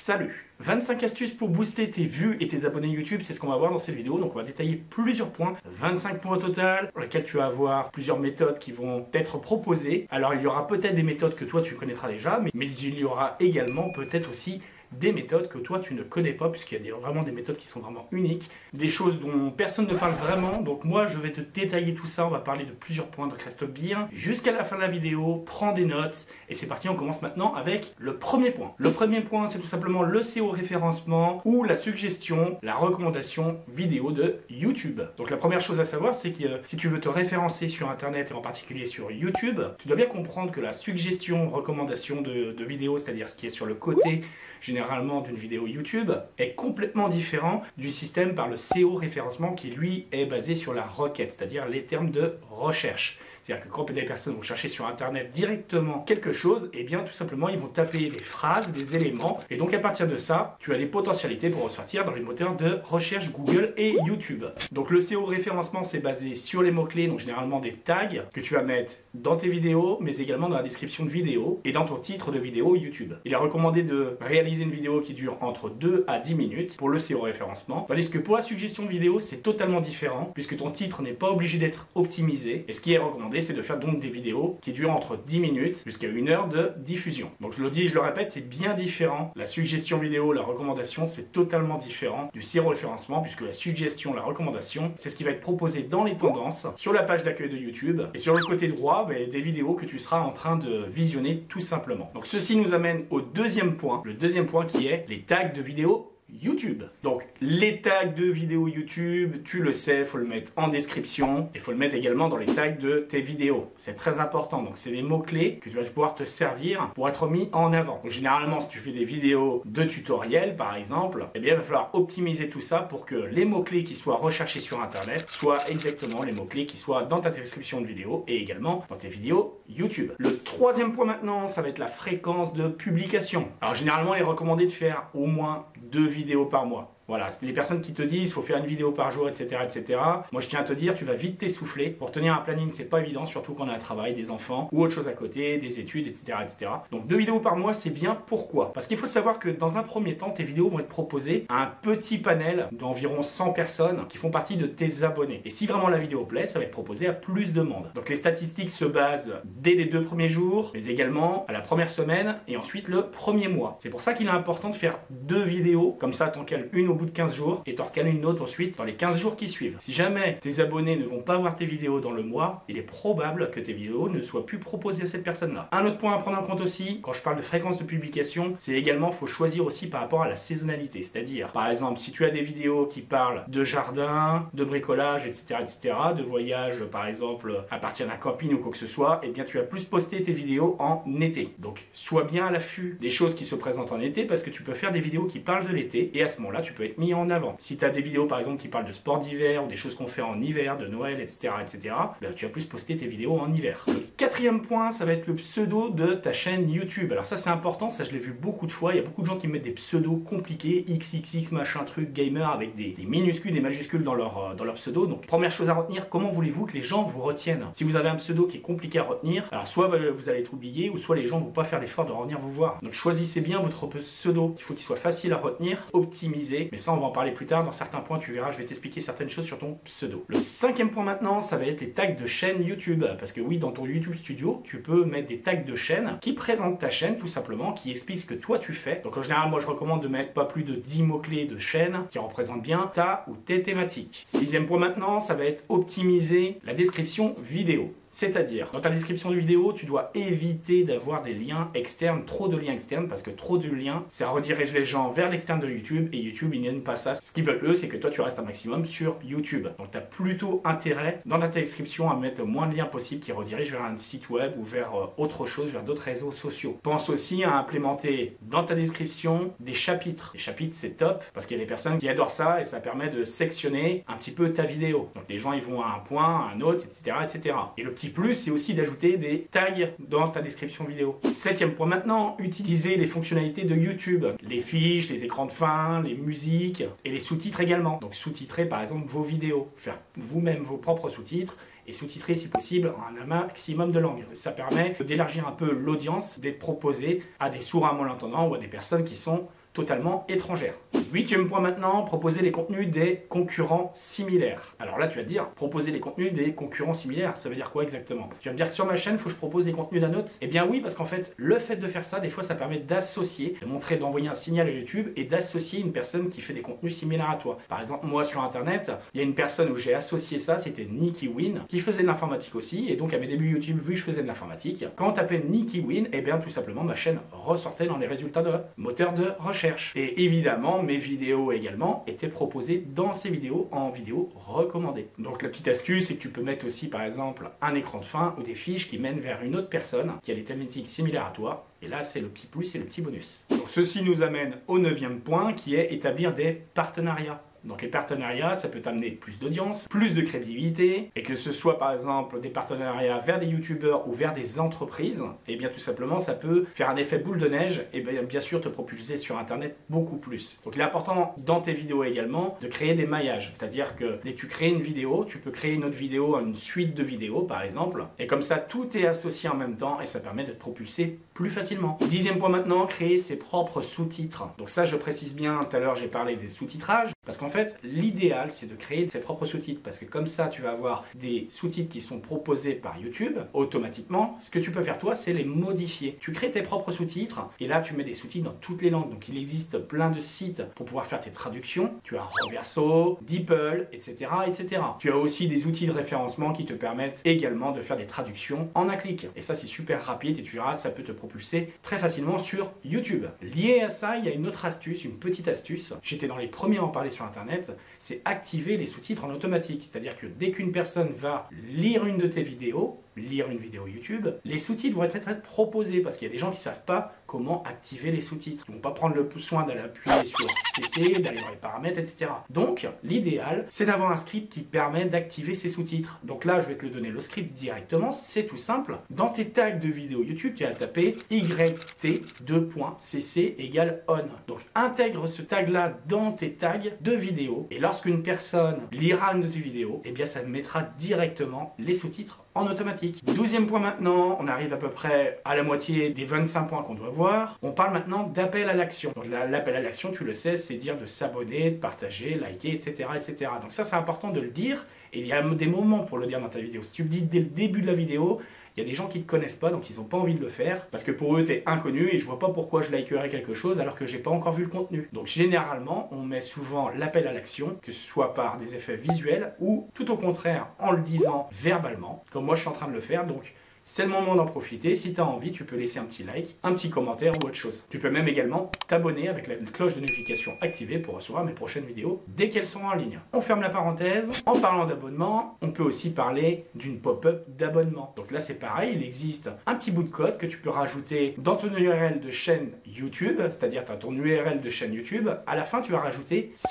Salut! 25 astuces pour booster tes vues et tes abonnés YouTube, c'est ce qu'on va voir dans cette vidéo. Donc on va détailler plusieurs points, 25 points au total, dans lesquels tu vas avoir plusieurs méthodes qui vont être proposées. Alors il y aura peut-être des méthodes que toi tu connaîtras déjà, mais il y aura également peut-être aussi des méthodes que toi tu ne connais pas, puisqu'il y a vraiment des méthodes qui sont vraiment uniques, des choses dont personne ne parle vraiment. Donc moi je vais te détailler tout ça, on va parler de plusieurs points, donc reste bien jusqu'à la fin de la vidéo, prends des notes et c'est parti. On commence maintenant avec le premier point. Le premier point, c'est tout simplement le SEO référencement ou la suggestion, la recommandation vidéo de YouTube. Donc la première chose à savoir, c'est que si tu veux te référencer sur internet et en particulier sur YouTube, tu dois bien comprendre que la suggestion, recommandation de vidéos, c'est-à-dire ce qui est sur le côté généralement d'une vidéo YouTube, est complètement différent du système par le SEO référencement qui lui est basé sur la requête, c'est-à-dire les termes de recherche. C'est-à-dire que quand des personnes vont chercher sur internet directement quelque chose, et bien tout simplement ils vont taper des phrases, des éléments, et donc à partir de ça, tu as des potentialités pour ressortir dans les moteurs de recherche Google et YouTube. Donc le SEO référencement, c'est basé sur les mots-clés, donc généralement des tags que tu vas mettre dans tes vidéos, mais également dans la description de vidéo et dans ton titre de vidéo YouTube. Il est recommandé de réaliser une vidéo qui dure entre 2 à 10 minutes pour le SEO référencement, tandis que pour la suggestion de vidéo, c'est totalement différent, puisque ton titre n'est pas obligé d'être optimisé, et ce qui est recommandé, c'est de faire donc des vidéos qui durent entre 10 minutes jusqu'à 1 heure de diffusion. Donc je le dis et je le répète, c'est bien différent. La suggestion vidéo, la recommandation, c'est totalement différent du SEO référencement, puisque la suggestion, la recommandation, c'est ce qui va être proposé dans les tendances, sur la page d'accueil de YouTube, et sur le côté droit, des vidéos que tu seras en train de visionner tout simplement. Donc ceci nous amène au deuxième point, le deuxième point qui est les tags de vidéos YouTube. Donc les tags de vidéos YouTube, tu le sais, il faut le mettre en description et il faut le mettre également dans les tags de tes vidéos. C'est très important. Donc c'est des mots-clés que tu vas pouvoir te servir pour être mis en avant. Donc généralement, si tu fais des vidéos de tutoriels par exemple, eh bien il va falloir optimiser tout ça pour que les mots-clés qui soient recherchés sur internet soient exactement les mots-clés qui soient dans ta description de vidéo et également dans tes vidéos YouTube. Le troisième point maintenant, ça va être la fréquence de publication. Alors généralement, il est recommandé de faire au moins 2 vidéos par mois. Voilà, les personnes qui te disent qu'il faut faire une vidéo par jour, etc., etc. Moi, je tiens à te dire, tu vas vite t'essouffler. Pour tenir un planning, c'est pas évident, surtout quand on a un travail, des enfants ou autre chose à côté, des études, etc., etc. Donc 2 vidéos par mois, c'est bien. Pourquoi? Parce qu'il faut savoir que dans un premier temps, tes vidéos vont être proposées à un petit panel d'environ 100 personnes qui font partie de tes abonnés. Et si vraiment la vidéo plaît, ça va être proposé à plus de monde. Donc les statistiques se basent dès les 2 premiers jours, mais également à la première semaine et ensuite le premier mois. C'est pour ça qu'il est important de faire 2 vidéos, comme ça, t'en cales une au bout de 15 jours et t'en recales une autre ensuite dans les 15 jours qui suivent. Si jamais tes abonnés ne vont pas voir tes vidéos dans le mois, il est probable que tes vidéos ne soient plus proposées à cette personne-là. Un autre point à prendre en compte aussi, quand je parle de fréquence de publication, c'est également, faut choisir aussi par rapport à la saisonnalité. C'est-à-dire, par exemple, si tu as des vidéos qui parlent de jardin, de bricolage, etc., etc., de voyage, par exemple, à partir d'un camping ou quoi que ce soit, eh bien, tu vas plus poster tes vidéos en été. Donc, sois bien à l'affût des choses qui se présentent en été parce que tu peux faire des vidéos qui parlent de l'été et à ce moment-là, tu peux être mis en avant. Si tu as des vidéos par exemple qui parlent de sport d'hiver ou des choses qu'on fait en hiver, de Noël, etc., etc., ben, tu vas plus poster tes vidéos en hiver. Le quatrième point, ça va être le pseudo de ta chaîne YouTube. Alors ça c'est important, ça je l'ai vu beaucoup de fois. Il y a beaucoup de gens qui mettent des pseudos compliqués, XXX machin truc gamer avec des minuscules, des majuscules dans leur pseudo. Donc première chose à retenir, comment voulez-vous que les gens vous retiennent? Si vous avez un pseudo qui est compliqué à retenir, alors soit vous allez être oublié ou soit les gens ne vont pas faire l'effort de revenir vous voir. Donc choisissez bien votre pseudo. Il faut qu'il soit facile à retenir, optimisé, mais ça on va en parler plus tard. Dans certains points, tu verras, je vais t'expliquer certaines choses sur ton pseudo. Le cinquième point maintenant, ça va être les tags de chaîne YouTube. Parce que oui, dans ton YouTube Studio, tu peux mettre des tags de chaîne qui présentent ta chaîne tout simplement, qui expliquent ce que toi tu fais. Donc en général, moi je recommande de mettre pas plus de 10 mots-clés de chaîne qui représentent bien ta ou tes thématiques. Sixième point maintenant, ça va être optimiser la description vidéo. C'est-à-dire, dans ta description de vidéo, tu dois éviter d'avoir des liens externes, trop de liens externes, parce que trop de liens, ça redirige les gens vers l'externe de YouTube, et YouTube, ils n'aiment pas ça. Ce qu'ils veulent, eux, c'est que toi, tu restes un maximum sur YouTube. Donc, tu as plutôt intérêt, dans ta description, à mettre le moins de liens possible qui redirigent vers un site web ou vers autre chose, vers d'autres réseaux sociaux. Pense aussi à implémenter dans ta description des chapitres. Les chapitres, c'est top, parce qu'il y a des personnes qui adorent ça, et ça permet de sectionner un petit peu ta vidéo. Donc, les gens, ils vont à un point, à un autre, etc., etc. Et le petit plus, c'est aussi d'ajouter des tags dans ta description vidéo. Septième point maintenant, utiliser les fonctionnalités de YouTube. Les fiches, les écrans de fin, les musiques et les sous-titres également. Donc sous-titrer par exemple vos vidéos. Faire vous-même vos propres sous-titres et sous-titrer si possible en un maximum de langues. Ça permet d'élargir un peu l'audience, d'être proposé à des sourds à malentendants ou à des personnes qui sont totalement étrangère. 8e point maintenant, proposer les contenus des concurrents similaires. Alors là, tu vas te dire, proposer les contenus des concurrents similaires, ça veut dire quoi exactement? Tu vas me dire que sur ma chaîne, il faut que je propose des contenus d'un autre? Eh bien oui, parce qu'en fait, le fait de faire ça, des fois, ça permet d'associer, de montrer, d'envoyer un signal à YouTube et d'associer une personne qui fait des contenus similaires à toi. Par exemple, moi sur Internet, il y a une personne où j'ai associé ça, c'était Nicky Win, qui faisait de l'informatique aussi, et donc à mes débuts YouTube, vu que je faisais de l'informatique, quand on tapait Nicky Win, eh bien tout simplement, ma chaîne ressortait dans les résultats de moteur de recherche. Et évidemment, mes vidéos également étaient proposées dans ces vidéos en vidéo recommandée. Donc la petite astuce, c'est que tu peux mettre aussi par exemple un écran de fin ou des fiches qui mènent vers une autre personne qui a des thématiques similaires à toi. Et là, c'est le petit plus et le petit bonus. Donc ceci nous amène au 9e point qui est établir des partenariats. Donc les partenariats, ça peut t'amener plus d'audience, plus de crédibilité, et que ce soit par exemple des partenariats vers des youtubeurs ou vers des entreprises, et bien tout simplement ça peut faire un effet boule de neige et bien sûr te propulser sur internet beaucoup plus. Donc il est important dans tes vidéos également de créer des maillages, c'est-à-dire que dès que tu crées une vidéo, tu peux créer une autre vidéo, une suite de vidéos par exemple, et comme ça tout est associé en même temps et ça permet de te propulser plus facilement. 10e point maintenant, créer ses propres sous-titres. Donc ça je précise bien, tout à l'heure j'ai parlé des sous-titrages, parce qu'en fait, l'idéal, c'est de créer ses propres sous-titres parce que comme ça, tu vas avoir des sous-titres qui sont proposés par YouTube automatiquement. Ce que tu peux faire toi, c'est les modifier. Tu crées tes propres sous-titres et là, tu mets des sous-titres dans toutes les langues. Donc, il existe plein de sites pour pouvoir faire tes traductions. Tu as Reverso, DeepL, etc., etc. Tu as aussi des outils de référencement qui te permettent également de faire des traductions en un clic. Et ça, c'est super rapide et tu verras, ça peut te propulser très facilement sur YouTube. Lié à ça, il y a une autre astuce, une petite astuce. J'étais dans les premiers à en parler sur Internet, c'est activer les sous-titres en automatique. C'est-à-dire que dès qu'une personne va lire une de tes vidéos, lire une vidéo YouTube, les sous-titres vont être proposés parce qu'il y a des gens qui ne savent pas comment activer les sous-titres. Ils ne vont pas prendre le soin d'aller appuyer sur CC, d'aller dans les paramètres, etc. Donc, l'idéal, c'est d'avoir un script qui permet d'activer ces sous-titres. Donc là, je vais te le donner, le script directement, c'est tout simple. Dans tes tags de vidéo YouTube, tu vas taper YT2.cc égale on. Donc, intègre ce tag-là dans tes tags de vidéo et lorsqu'une personne lira une de tes vidéos, eh bien, ça mettra directement les sous-titres en automatique. 12e point maintenant, on arrive à peu près à la moitié des 25 points qu'on doit voir. On parle maintenant d'appel à l'action. Donc l'appel à l'action, tu le sais, c'est dire de s'abonner, de partager, liker, etc., etc. Donc ça, c'est important de le dire. Et il y a des moments pour le dire dans ta vidéo. Si tu le dis dès le début de la vidéo, il y a des gens qui ne te connaissent pas, donc ils n'ont pas envie de le faire, parce que pour eux, tu es inconnu et je vois pas pourquoi je likerais quelque chose alors que j'ai pas encore vu le contenu. Donc généralement, on met souvent l'appel à l'action, que ce soit par des effets visuels ou tout au contraire en le disant verbalement, comme moi je suis en train de le faire. Donc c'est le moment d'en profiter. Si tu as envie, tu peux laisser un petit like, un petit commentaire ou autre chose. Tu peux même également t'abonner avec la cloche de notification activée pour recevoir mes prochaines vidéos dès qu'elles sont en ligne. On ferme la parenthèse. En parlant d'abonnement, on peut aussi parler d'une pop-up d'abonnement. Donc là, c'est pareil. Il existe un petit bout de code que tu peux rajouter dans ton URL de chaîne YouTube, c'est-à-dire tu as ton URL de chaîne YouTube. À la fin, tu vas rajouter /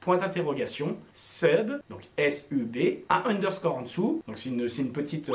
point d'interrogation, sub, donc SUB, un underscore en dessous, donc c'est une petite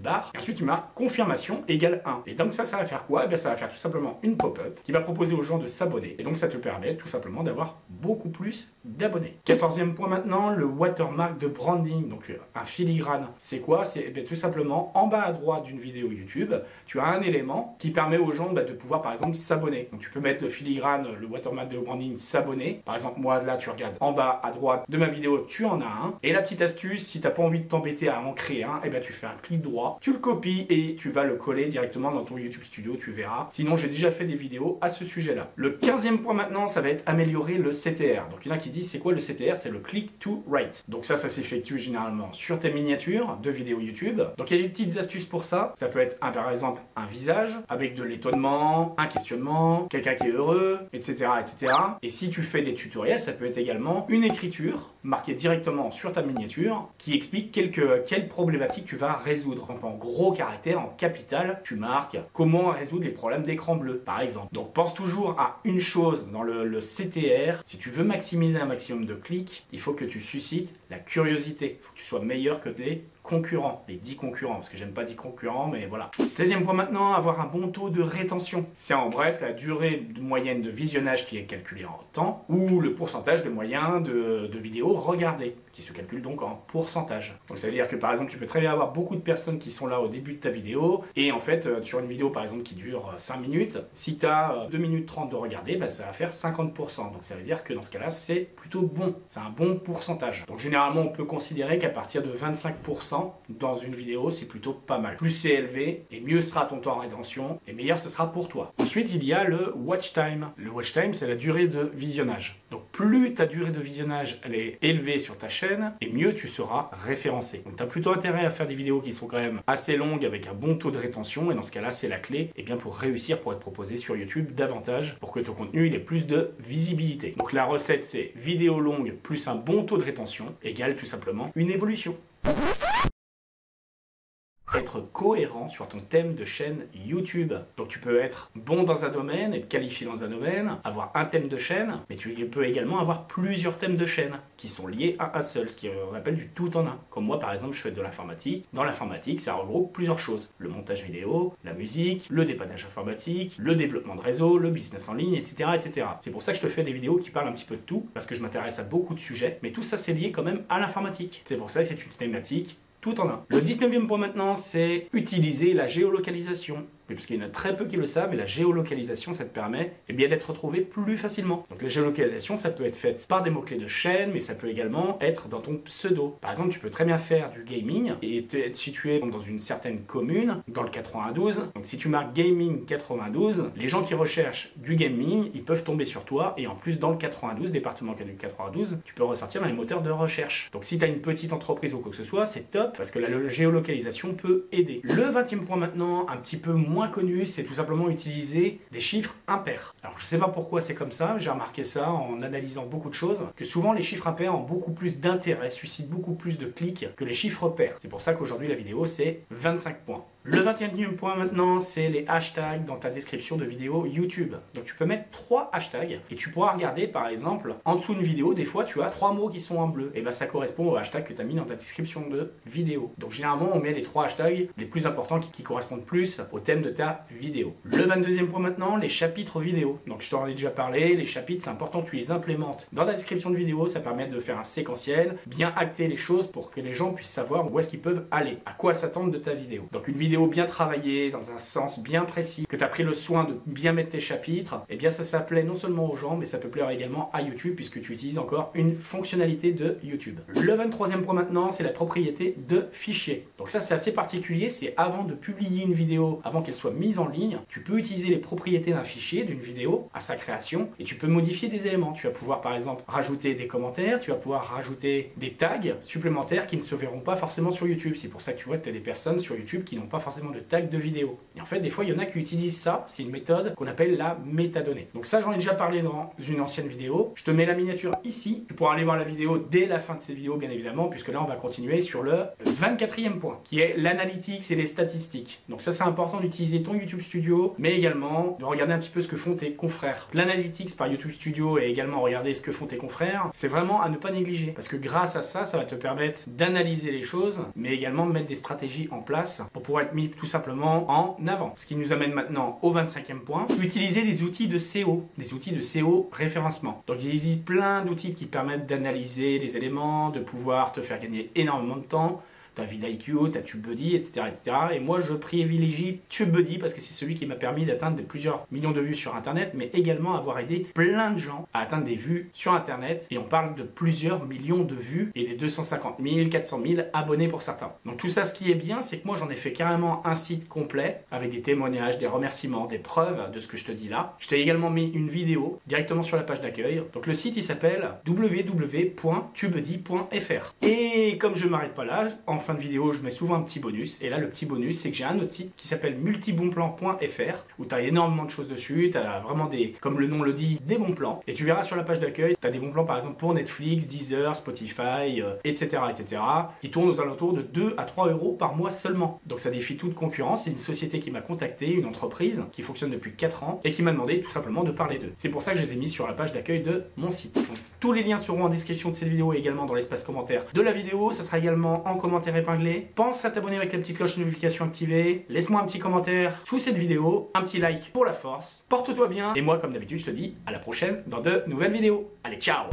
barre, et ensuite tu marques confirmation égale 1. Et donc ça va faire quoi? Eh bien, ça va faire tout simplement une pop-up qui va proposer aux gens de s'abonner. Et donc ça te permet tout simplement d'avoir beaucoup plus d'abonnés. 14e point maintenant, le watermark de branding, donc un filigrane. C'est quoi? C'est tout simplement en bas à droite d'une vidéo YouTube, tu as un élément qui permet aux gens de pouvoir par exemple s'abonner. Donc tu peux mettre le filigrane, le watermark de branding s'abonner. Par exemple, moi là tu regardes en bas à droite de ma vidéo, tu en as un. Et la petite astuce, si tu n'as pas envie de t'embêter à en créer un, eh bien tu fais un clic droit, tu le copies et tu vas le coller directement dans ton YouTube Studio, tu verras. Sinon, j'ai déjà fait des vidéos à ce sujet-là. Le 15e point maintenant, ça va être améliorer le CTR. Donc il y en a qui se disent, c'est quoi le CTR? C'est le click to write. Donc ça s'effectue généralement sur tes miniatures de vidéos YouTube. Donc il y a des petites astuces pour ça. Ça peut être par exemple un visage avec de l'étonnement, un questionnement, quelqu'un qui est heureux, etc., etc. Et si tu fais des tutoriels, ça peut être également une écriture marquée directement sur ta miniature qui explique quelle problématique tu vas résoudre. Donc en gros caractères, en capital, tu marques comment résoudre les problèmes d'écran bleu, par exemple. Donc pense toujours à une chose dans le CTR. Si tu veux maximiser un maximum de clics, il faut que tu suscites la curiosité. Il faut que tu sois meilleur que tes concurrents, les 10 concurrents, parce que j'aime pas 10 concurrents, mais voilà. 16e point maintenant, avoir un bon taux de rétention. C'est en bref la durée moyenne de visionnage qui est calculée en temps, ou le pourcentage de moyens de vidéos regardées, qui se calcule donc en pourcentage. Donc ça veut dire que par exemple, tu peux très bien avoir beaucoup de personnes qui sont là au début de ta vidéo, et en fait, sur une vidéo par exemple qui dure 5 minutes, si tu as 2 minutes 30 de regarder, bah, ça va faire 50%. Donc ça veut dire que dans ce cas-là, c'est plutôt bon. C'est un bon pourcentage. Donc généralement, on peut considérer qu'à partir de 25% dans une vidéo, c'est plutôt pas mal. Plus c'est élevé, et mieux sera ton temps en rétention, et meilleur ce sera pour toi. Ensuite, il y a le watch time. Le watch time, c'est la durée de visionnage. Donc plus ta durée de visionnage elle est élevée sur ta chaîne, et mieux tu seras référencé. Donc tu as plutôt intérêt à faire des vidéos qui sont quand même assez longues avec un bon taux de rétention, et dans ce cas-là, c'est la clé et bien pour réussir, pour être proposé sur YouTube davantage, pour que ton contenu il ait plus de visibilité. Donc la recette, c'est vidéo longue plus un bon taux de rétention égale tout simplement une évolution. Être cohérent sur ton thème de chaîne YouTube. Donc tu peux être bon dans un domaine, être qualifié dans un domaine, avoir un thème de chaîne, mais tu peux également avoir plusieurs thèmes de chaîne qui sont liés à un seul, ce qu'on appelle du tout en un. Comme moi par exemple, je fais de l'informatique. Dans l'informatique, ça regroupe plusieurs choses. Le montage vidéo, la musique, le dépannage informatique, le développement de réseau, le business en ligne, etc. etc. C'est pour ça que je te fais des vidéos qui parlent un petit peu de tout, parce que je m'intéresse à beaucoup de sujets, mais tout ça c'est lié quand même à l'informatique. C'est pour ça que c'est une thématique tout en un. Le 19e point maintenant, c'est utiliser la géolocalisation. Oui, parce qu'il y en a très peu qui le savent, et la géolocalisation, ça te permet d'être retrouvé plus facilement. Donc la géolocalisation, ça peut être fait par des mots-clés de chaîne, mais ça peut également être dans ton pseudo. Par exemple, tu peux très bien faire du gaming et être situé dans une certaine commune, dans le 92. Donc si tu marques gaming 92, les gens qui recherchent du gaming, ils peuvent tomber sur toi, et en plus dans le 92, département du 92, tu peux ressortir dans les moteurs de recherche. Donc si tu as une petite entreprise ou quoi que ce soit, c'est top, parce que la géolocalisation peut aider. Le 20e point maintenant, un petit peu moins connu, c'est tout simplement utiliser des chiffres impairs. Alors je sais pas pourquoi c'est comme ça, j'ai remarqué ça en analysant beaucoup de choses, que souvent les chiffres impairs ont beaucoup plus d'intérêt, suscitent beaucoup plus de clics que les chiffres pairs. C'est pour ça qu'aujourd'hui la vidéo c'est 25 points. Le 21e point maintenant, c'est les hashtags dans ta description de vidéo YouTube. Donc tu peux mettre 3 hashtags et tu pourras regarder par exemple en dessous d'une vidéo, des fois tu as 3 mots qui sont en bleu. Et bien ça correspond au hashtag que tu as mis dans ta description de vidéo. Donc généralement on met les 3 hashtags les plus importants qui correspondent plus au thème de ta vidéo. Le 22e point maintenant, les chapitres vidéo. Donc je t'en ai déjà parlé, les chapitres c'est important que tu les implémentes dans ta description de vidéo, ça permet de faire un séquentiel, bien acter les choses pour que les gens puissent savoir où est-ce qu'ils peuvent aller, à quoi s'attendre de ta vidéo. Donc une vidéo bien travaillée, dans un sens bien précis, que tu as pris le soin de bien mettre tes chapitres, et bien ça plaît non seulement aux gens, mais ça peut plaire également à YouTube puisque tu utilises encore une fonctionnalité de YouTube. Le 23e point maintenant, c'est la propriété de fichier. Donc ça c'est assez particulier, c'est avant de publier une vidéo, avant qu'elle soit mise en ligne, tu peux utiliser les propriétés d'un fichier, d'une vidéo, à sa création, et tu peux modifier des éléments. Tu vas pouvoir par exemple rajouter des commentaires, tu vas pouvoir rajouter des tags supplémentaires qui ne se verront pas forcément sur YouTube. C'est pour ça que tu vois que tu as des personnes sur YouTube qui n'ont pas forcément de tag de vidéo. Et en fait, des fois, il y en a qui utilisent ça. C'est une méthode qu'on appelle la métadonnée. Donc ça, j'en ai déjà parlé dans une ancienne vidéo. Je te mets la miniature ici. Tu pourras aller voir la vidéo dès la fin de cette vidéo, bien évidemment, puisque là, on va continuer sur le 24e point, qui est l'analytics et les statistiques. Donc ça, c'est important d'utiliser ton YouTube Studio, mais également de regarder un petit peu ce que font tes confrères. L'analytics par YouTube Studio et également regarder ce que font tes confrères, c'est vraiment à ne pas négliger, parce que grâce à ça, ça va te permettre d'analyser les choses, mais également de mettre des stratégies en place pour pouvoir être mis tout simplement en avant. Ce qui nous amène maintenant au 25e point, utiliser des outils de SEO, des outils de SEO référencement. Donc il existe plein d'outils qui permettent d'analyser les éléments, de pouvoir te faire gagner énormément de temps. T'as vidIQ, t'as TubeBuddy, etc., etc. Et moi, je privilégie TubeBuddy parce que c'est celui qui m'a permis d'atteindre plusieurs millions de vues sur Internet, mais également avoir aidé plein de gens à atteindre des vues sur Internet. Et on parle de plusieurs millions de vues et des 250 000, 400 000 abonnés pour certains. Donc tout ça, ce qui est bien, c'est que moi, j'en ai fait carrément un site complet avec des témoignages, des remerciements, des preuves de ce que je te dis là. Je t'ai également mis une vidéo directement sur la page d'accueil. Donc le site, il s'appelle www.tubebuddy.fr. Et comme je ne m'arrête pas là, en fin de vidéo, je mets souvent un petit bonus. Et là, le petit bonus, c'est que j'ai un autre site qui s'appelle multibonplan.fr où tu as énormément de choses dessus. Tu as vraiment des, comme le nom le dit, des bons plans. Et tu verras sur la page d'accueil, tu as des bons plans par exemple pour Netflix, Deezer, Spotify, etc., etc. qui tournent aux alentours de 2 à 3 euros par mois seulement. Donc ça défie toute concurrence. C'est une société qui m'a contacté, une entreprise qui fonctionne depuis 4 ans et qui m'a demandé tout simplement de parler d'eux. C'est pour ça que je les ai mis sur la page d'accueil de mon site. Donc, tous les liens seront en description de cette vidéo et également dans l'espace commentaire de la vidéo. Ça sera également en commentaire épinglé. Pense à t'abonner avec la petite cloche de notification activée. Laisse-moi un petit commentaire sous cette vidéo, un petit like pour la force. Porte-toi bien et moi comme d'habitude je te dis à la prochaine dans de nouvelles vidéos. Allez, ciao!